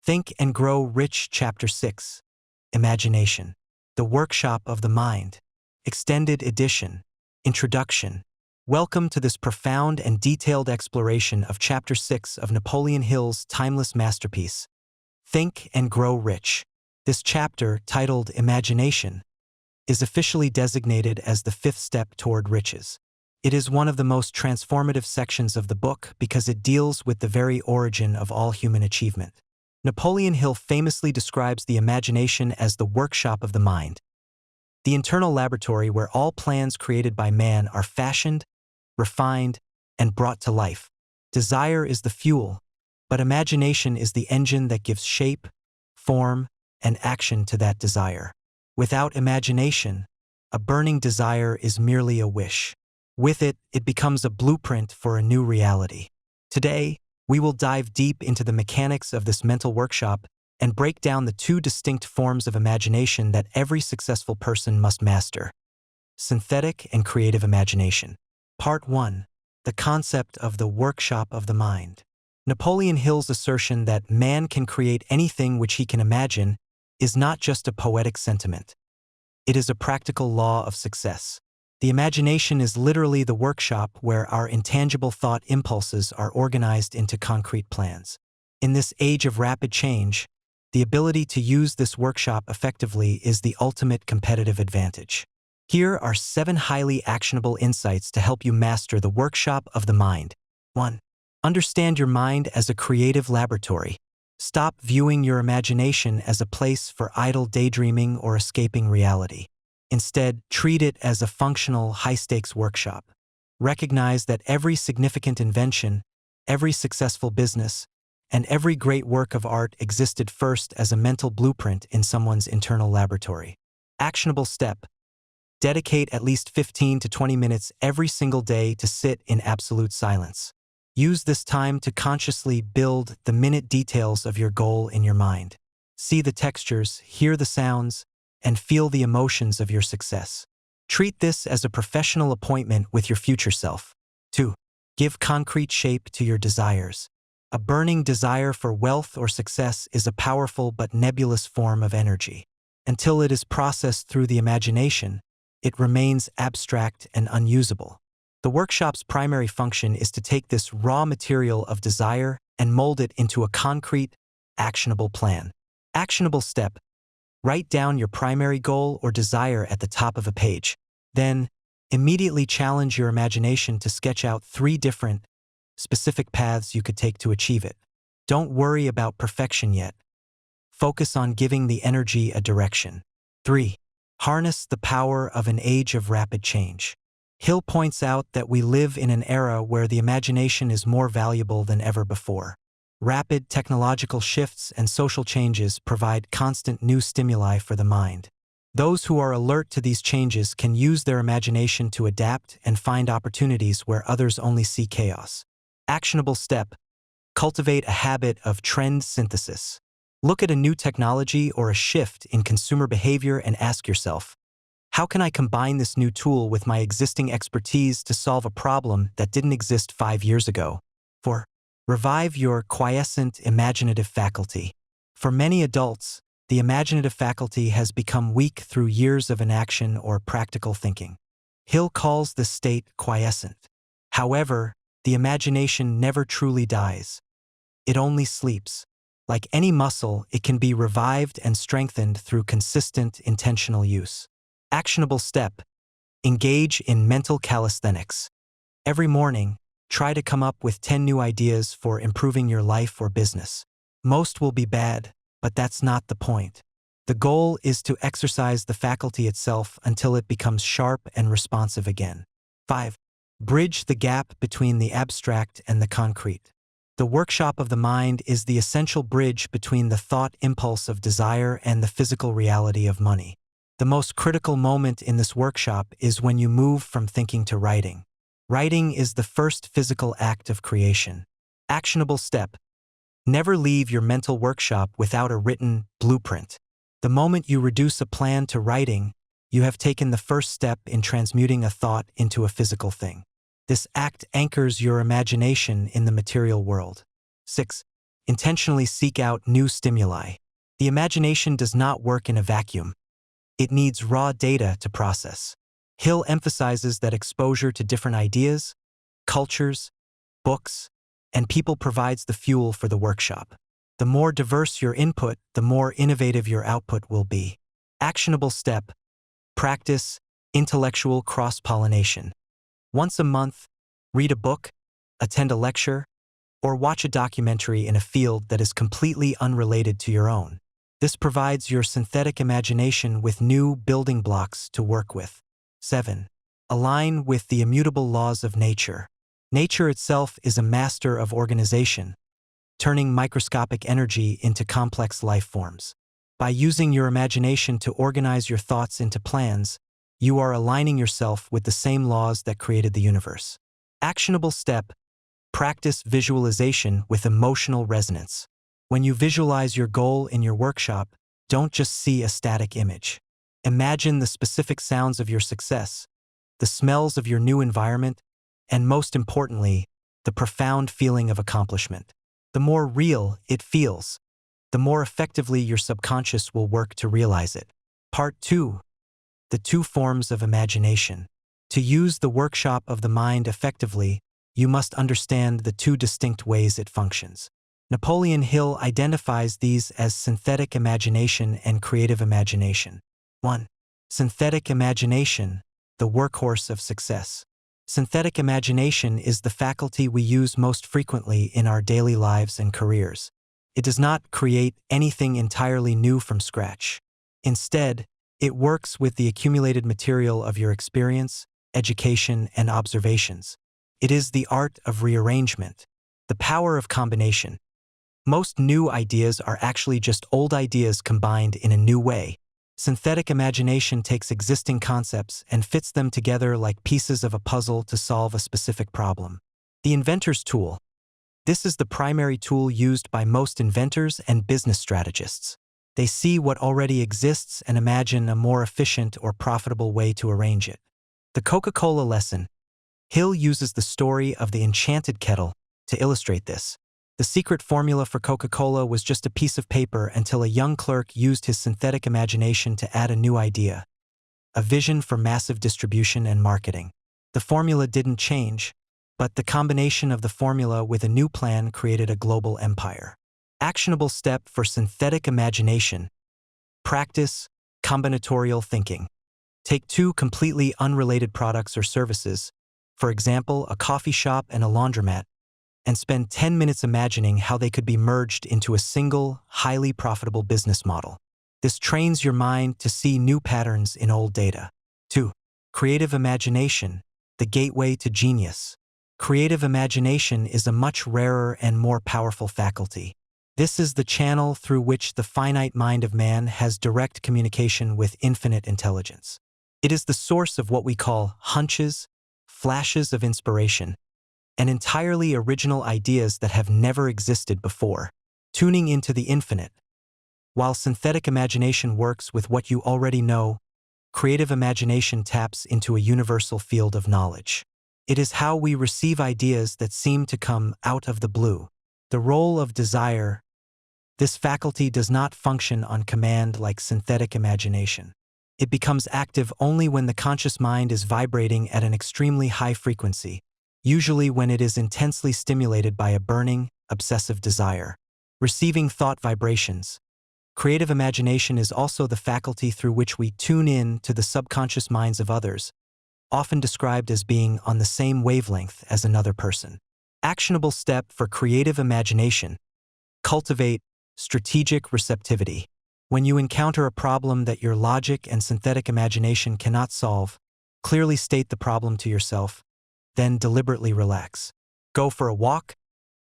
Think and Grow Rich Chapter 6. Imagination. The Workshop of the Mind. Extended Edition. Introduction. Welcome to this profound and detailed exploration of Chapter 6 of Napoleon Hill's timeless masterpiece, Think and Grow Rich. This chapter, titled Imagination, is officially designated as the fifth step toward riches. It is one of the most transformative sections of the book because it deals with the very origin of all human achievement. Napoleon Hill famously describes the imagination as the workshop of the mind, the internal laboratory where all plans created by man are fashioned, refined, and brought to life. Desire is the fuel, but imagination is the engine that gives shape, form, and action to that desire. Without imagination, a burning desire is merely a wish. With it, it becomes a blueprint for a new reality. Today, we will dive deep into the mechanics of this mental workshop and break down the two distinct forms of imagination that every successful person must master: synthetic and creative imagination. Part 1. The concept of the workshop of the mind. Napoleon Hill's assertion that man can create anything which he can imagine is not just a poetic sentiment. It is a practical law of success. The imagination is literally the workshop where our intangible thought impulses are organized into concrete plans. In this age of rapid change, the ability to use this workshop effectively is the ultimate competitive advantage. Here are 7 highly actionable insights to help you master the workshop of the mind. 1. Understand your mind as a creative laboratory. Stop viewing your imagination as a place for idle daydreaming or escaping reality. Instead, treat it as a functional, high-stakes workshop. Recognize that every significant invention, every successful business, and every great work of art existed first as a mental blueprint in someone's internal laboratory. Actionable step: dedicate at least 15 to 20 minutes every single day to sit in absolute silence. Use this time to consciously build the minute details of your goal in your mind. See the textures, hear the sounds, and feel the emotions of your success. Treat this as a professional appointment with your future self. 2. Give concrete shape to your desires. A burning desire for wealth or success is a powerful but nebulous form of energy. Until it is processed through the imagination, it remains abstract and unusable. The workshop's primary function is to take this raw material of desire and mold it into a concrete, actionable plan. Actionable step: write down your primary goal or desire at the top of a page. Then, immediately challenge your imagination to sketch out 3 different, specific paths you could take to achieve it. Don't worry about perfection yet. Focus on giving the energy a direction. 3. Harness the power of an age of rapid change. Hill points out that we live in an era where the imagination is more valuable than ever before. Rapid technological shifts and social changes provide constant new stimuli for the mind. Those who are alert to these changes can use their imagination to adapt and find opportunities where others only see chaos. Actionable step: cultivate a habit of trend synthesis. Look at a new technology or a shift in consumer behavior and ask yourself, how can I combine this new tool with my existing expertise to solve a problem that didn't exist 5 years ago? 4. Revive your quiescent imaginative faculty. For many adults, the imaginative faculty has become weak through years of inaction or practical thinking. Hill calls this state quiescent. However, the imagination never truly dies. It only sleeps. Like any muscle, it can be revived and strengthened through consistent, intentional use. Actionable step: engage in mental calisthenics. Every morning, try to come up with 10 new ideas for improving your life or business. Most will be bad, but that's not the point. The goal is to exercise the faculty itself until it becomes sharp and responsive again. 5. Bridge the gap between the abstract and the concrete. The workshop of the mind is the essential bridge between the thought impulse of desire and the physical reality of money. The most critical moment in this workshop is when you move from thinking to writing. Writing is the first physical act of creation. Actionable step: never leave your mental workshop without a written blueprint. The moment you reduce a plan to writing, you have taken the first step in transmuting a thought into a physical thing. This act anchors your imagination in the material world. 6. Intentionally seek out new stimuli. The imagination does not work in a vacuum. It needs raw data to process. Hill emphasizes that exposure to different ideas, cultures, books, and people provides the fuel for the workshop. The more diverse your input, the more innovative your output will be. Actionable step: practice intellectual cross-pollination. Once a month, read a book, attend a lecture, or watch a documentary in a field that is completely unrelated to your own. This provides your synthetic imagination with new building blocks to work with. 7. Align with the immutable laws of nature. Nature itself is a master of organization, turning microscopic energy into complex life forms. By using your imagination to organize your thoughts into plans, you are aligning yourself with the same laws that created the universe. Actionable step: practice visualization with emotional resonance. When you visualize your goal in your workshop, don't just see a static image. Imagine the specific sounds of your success, the smells of your new environment, and most importantly, the profound feeling of accomplishment. The more real it feels, the more effectively your subconscious will work to realize it. Part 2. The two forms of imagination. To use the workshop of the mind effectively, you must understand the two distinct ways it functions. Napoleon Hill identifies these as synthetic imagination and creative imagination. 1. Synthetic imagination, the workhorse of success. Synthetic imagination is the faculty we use most frequently in our daily lives and careers. It does not create anything entirely new from scratch. Instead, it works with the accumulated material of your experience, education, and observations. It is the art of rearrangement, the power of combination. Most new ideas are actually just old ideas combined in a new way. Synthetic imagination takes existing concepts and fits them together like pieces of a puzzle to solve a specific problem. The inventor's tool. This is the primary tool used by most inventors and business strategists. They see what already exists and imagine a more efficient or profitable way to arrange it. The Coca-Cola lesson. Hill uses the story of the enchanted kettle to illustrate this. The secret formula for Coca-Cola was just a piece of paper until a young clerk used his synthetic imagination to add a new idea, a vision for massive distribution and marketing. The formula didn't change, but the combination of the formula with a new plan created a global empire. Actionable step for synthetic imagination: practice combinatorial thinking. Take two completely unrelated products or services, for example, a coffee shop and a laundromat, and spend 10 minutes imagining how they could be merged into a single, highly profitable business model. This trains your mind to see new patterns in old data. 2. Creative imagination, the gateway to genius. Creative imagination is a much rarer and more powerful faculty. This is the channel through which the finite mind of man has direct communication with infinite intelligence. It is the source of what we call hunches, flashes of inspiration, and entirely original ideas that have never existed before. Tuning into the infinite. While synthetic imagination works with what you already know, creative imagination taps into a universal field of knowledge. It is how we receive ideas that seem to come out of the blue. The role of desire. This faculty does not function on command like synthetic imagination. It becomes active only when the conscious mind is vibrating at an extremely high frequency, usually when it is intensely stimulated by a burning, obsessive desire. Receiving thought vibrations. Creative imagination is also the faculty through which we tune in to the subconscious minds of others, often described as being on the same wavelength as another person. Actionable step for creative imagination. Cultivate strategic receptivity. When you encounter a problem that your logic and synthetic imagination cannot solve, clearly state the problem to yourself, then deliberately relax. Go for a walk,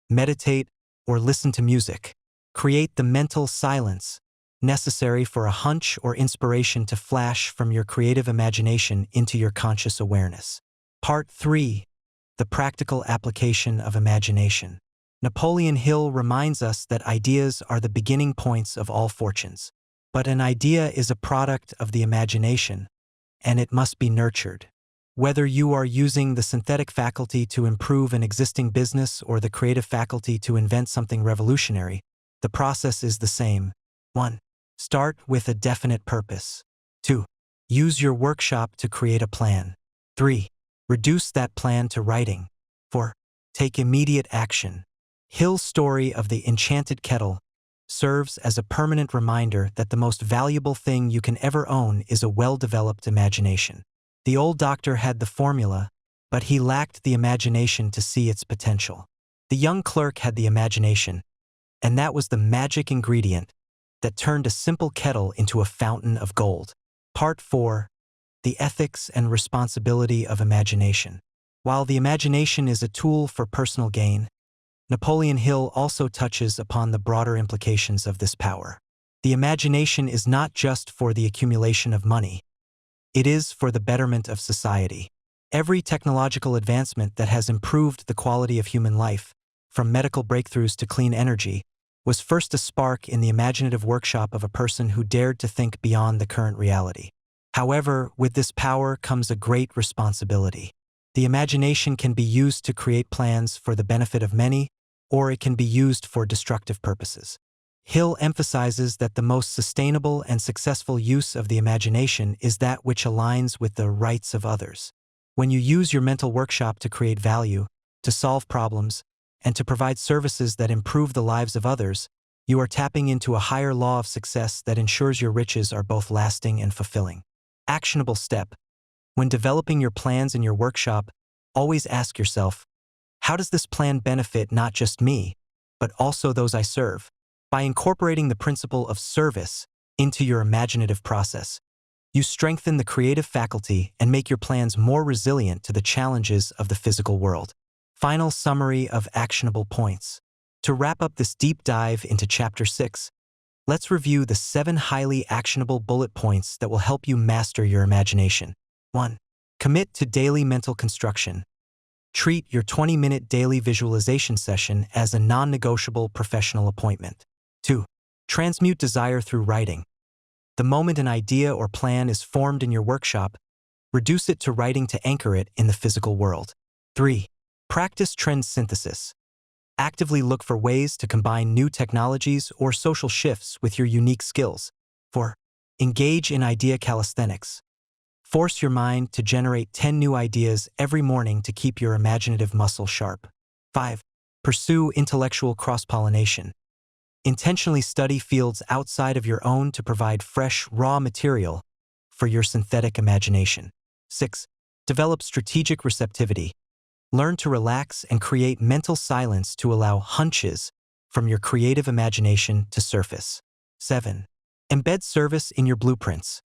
meditate, or listen to music. Create the mental silence necessary for a hunch or inspiration to flash from your creative imagination into your conscious awareness. Part 3. The practical application of imagination. Napoleon Hill reminds us that ideas are the beginning points of all fortunes. But an idea is a product of the imagination, and it must be nurtured. Whether you are using the synthetic faculty to improve an existing business or the creative faculty to invent something revolutionary, the process is the same. 1. Start with a definite purpose. 2. Use your workshop to create a plan. 3. Reduce that plan to writing. 4. Take immediate action. Hill's story of the enchanted kettle serves as a permanent reminder that the most valuable thing you can ever own is a well-developed imagination. The old doctor had the formula, but he lacked the imagination to see its potential. The young clerk had the imagination, and that was the magic ingredient that turned a simple kettle into a fountain of gold. Part 4. The Ethics and Responsibility of Imagination. While the imagination is a tool for personal gain, Napoleon Hill also touches upon the broader implications of this power. The imagination is not just for the accumulation of money. It is for the betterment of society. Every technological advancement that has improved the quality of human life, from medical breakthroughs to clean energy, was first a spark in the imaginative workshop of a person who dared to think beyond the current reality. However, with this power comes a great responsibility. The imagination can be used to create plans for the benefit of many, or it can be used for destructive purposes. Hill emphasizes that the most sustainable and successful use of the imagination is that which aligns with the rights of others. When you use your mental workshop to create value, to solve problems, and to provide services that improve the lives of others, you are tapping into a higher law of success that ensures your riches are both lasting and fulfilling. Actionable step. When developing your plans in your workshop, always ask yourself, how does this plan benefit not just me, but also those I serve? By incorporating the principle of service into your imaginative process, you strengthen the creative faculty and make your plans more resilient to the challenges of the physical world. Final summary of actionable points. To wrap up this deep dive into Chapter 6, let's review the 7 highly actionable bullet points that will help you master your imagination. 1. Commit to daily mental construction. Treat your 20-minute daily visualization session as a non-negotiable professional appointment. 2. Transmute desire through writing. The moment an idea or plan is formed in your workshop, reduce it to writing to anchor it in the physical world. 3. Practice trend synthesis. Actively look for ways to combine new technologies or social shifts with your unique skills. 4. Engage in idea calisthenics. Force your mind to generate 10 new ideas every morning to keep your imaginative muscle sharp. 5. Pursue intellectual cross-pollination. Intentionally study fields outside of your own to provide fresh, raw material for your synthetic imagination. 6. Develop strategic receptivity. Learn to relax and create mental silence to allow hunches from your creative imagination to surface. 7. Embed service in your blueprints.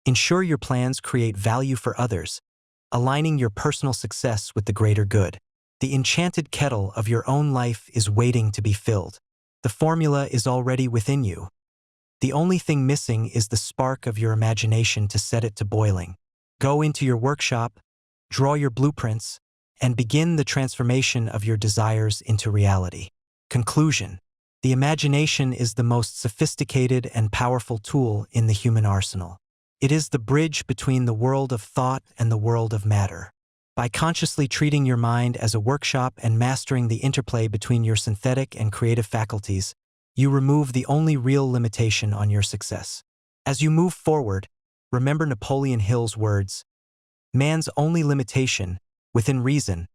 Ensure your plans create value for others, aligning your personal success with the greater good. The enchanted kettle of your own life is waiting to be filled. The formula is already within you. The only thing missing is the spark of your imagination to set it to boiling. Go into your workshop, draw your blueprints, and begin the transformation of your desires into reality. Conclusion. The imagination is the most sophisticated and powerful tool in the human arsenal. It is the bridge between the world of thought and the world of matter. By consciously treating your mind as a workshop and mastering the interplay between your synthetic and creative faculties, you remove the only real limitation on your success. As you move forward, remember Napoleon Hill's words, "Man's only limitation, within reason,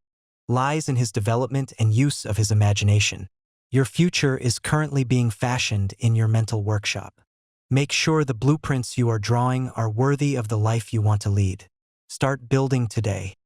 lies in his development and use of his imagination." Your future is currently being fashioned in your mental workshop. Make sure the blueprints you are drawing are worthy of the life you want to lead. Start building today.